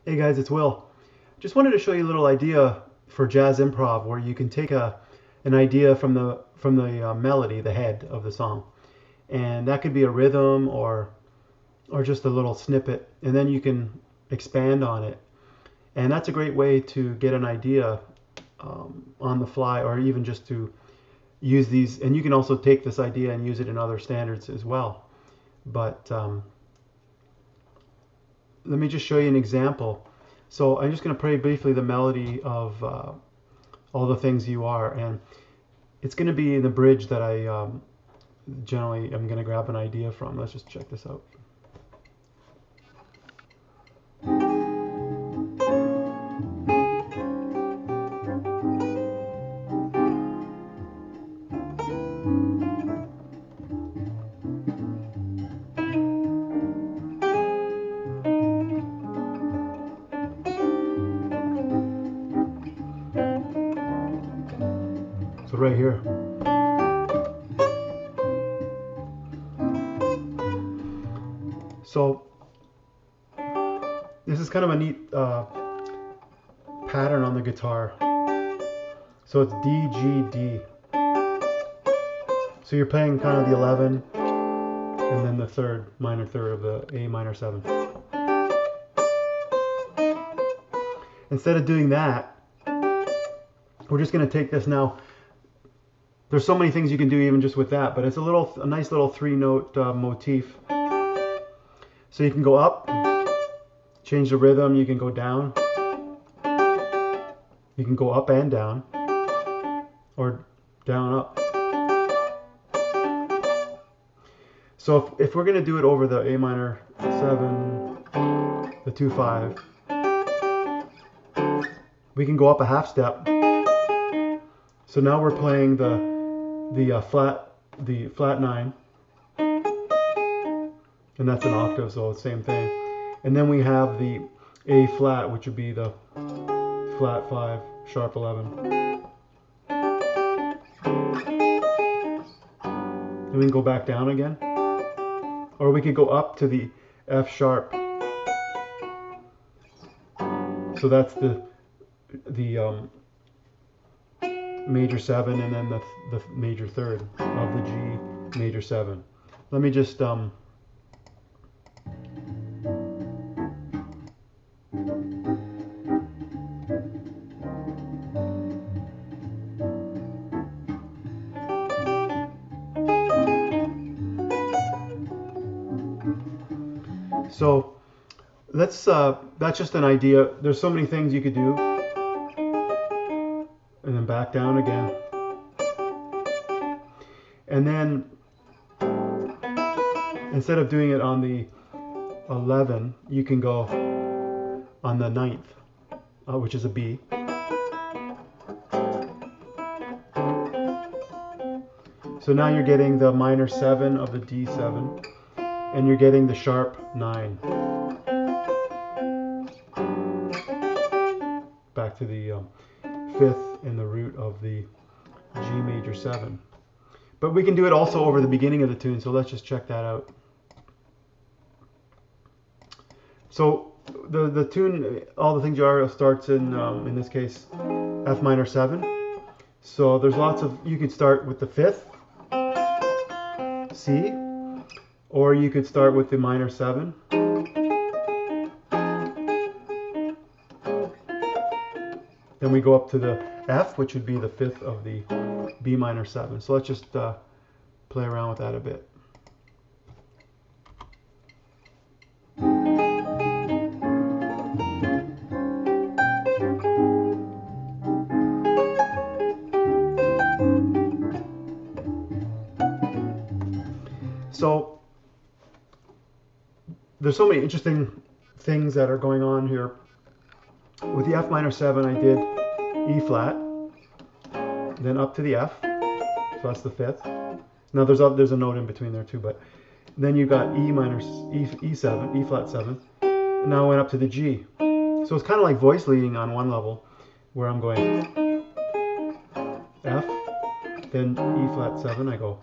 Hey guys, it's Will. Just wanted to show you a little idea for jazz improv where you can take an idea from the melody, the head of the song, and that could be a rhythm or just a little snippet, and then you can expand on it. And that's a great way to get an idea on the fly, or even just to use these. And you can also take this idea and use it in other standards as well. But let me just show you an example. So I'm just going to play briefly the melody of All the Things You Are, and it's going to be in the bridge that I generally am going to grab an idea from. Let's just check this out. So right here. So this is kind of a neat pattern on the guitar. So it's D, G, D. So you're playing kind of the 11 and then the third, minor third of the A minor 7. Instead of doing that, we're just going to take this now. There's so many things you can do even just with that, but it's a nice little 3-note motif. So you can go up, change the rhythm, you can go down, you can go up and down, or down up. So if we're going to do it over the A minor 7, the 2-5, we can go up a half step. So now we're playing the flat 9, and that's an octave, so same thing. And then we have the A flat, which would be the flat 5, sharp 11. And we can go back down again, or we could go up to the F sharp. So that's the major 7, and then the major third of the G major 7. Let me just so that's just an idea. There's so many things you could do. And then back down again. And then instead of doing it on the 11, you can go on the 9th, which is a B. So now you're getting the minor 7 of the D7, and you're getting the sharp 9. Back to the 5th in the root of the G major 7. But we can do it also over the beginning of the tune, so let's just check that out. So the tune, All the Things You Are, starts in this case, F minor 7. So there's lots of, you could start with the 5th, C, or you could start with the minor 7. Then we go up to the F, which would be the 5th of the B minor 7. So let's just play around with that a bit. So there's so many interesting things that are going on here. With the F minor 7, I did E flat, then up to the F, so that's the 5th. Now there's a note in between there too, but then you got E7, E flat 7. Now I went up to the G. So it's kind of like voice leading on one level, where I'm going F, then E flat 7, I go.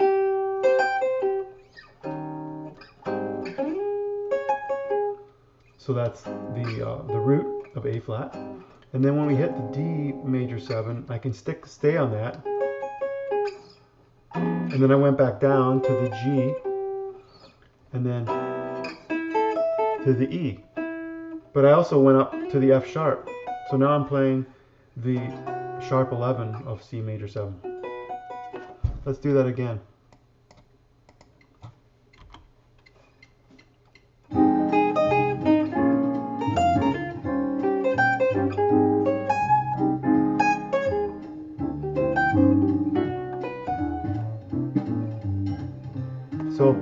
So that's the root of A flat. And then when we hit the D major 7, I can stay on that. And then I went back down to the G, and then to the E. But I also went up to the F sharp. So now I'm playing the sharp 11 of C major 7. Let's do that again. So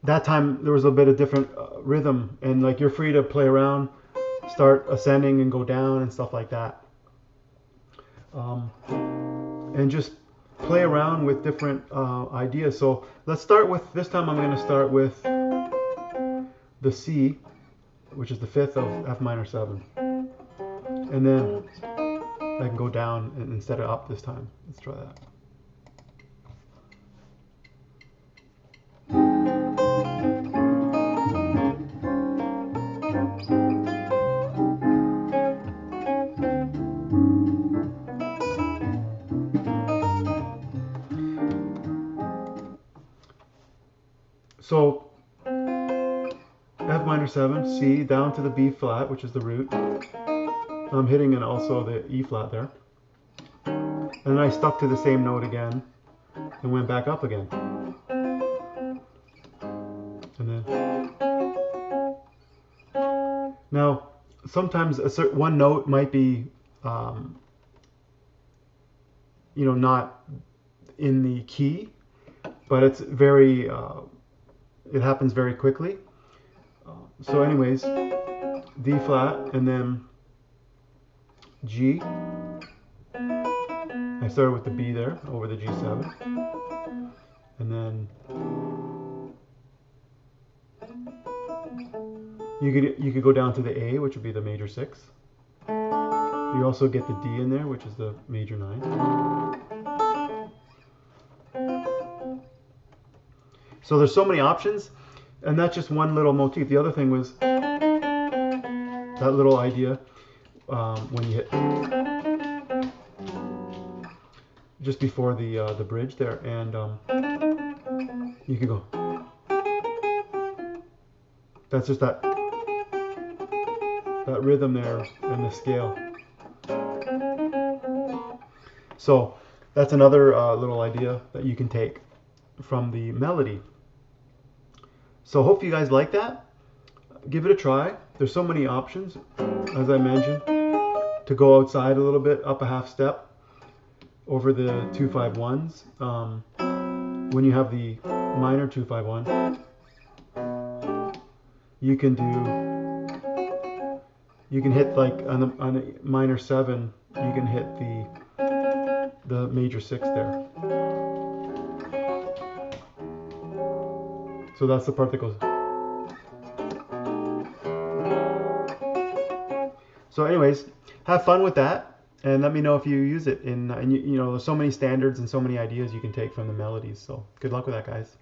that time there was a bit of different rhythm, and like you're free to play around, start ascending and go down and stuff like that, and just play around with different ideas. So let's start with, this time I'm going to start with the C, which is the 5th of F minor 7, and then I can go down instead of up this time. Let's try that. So F minor 7, C, down to the B flat, which is the root. I'm hitting and also the E flat there. And then I stuck to the same note again and went back up again. And then now sometimes one note might be not in the key, but it's very it happens very quickly. So anyways, D flat and then G. I started with the B there over the G7, and then you could go down to the A, which would be the major 6. You also get the D in there, which is the major 9. So there's so many options, and that's just one little motif. The other thing was that little idea when you hit just before the bridge there, and you can go. That's just that rhythm there and the scale. So that's another little idea that you can take from the melody. So hope you guys like that. Give it a try. There's so many options, as I mentioned, to go outside a little bit, up a half step over the 2-5-1s. When you have the minor 2-5-1, you can hit like on a minor 7, you can hit the major 6 there. So that's the part that goes. So anyways, have fun with that, and let me know if you use it. And you know, there's so many standards and so many ideas you can take from the melodies. So good luck with that, guys.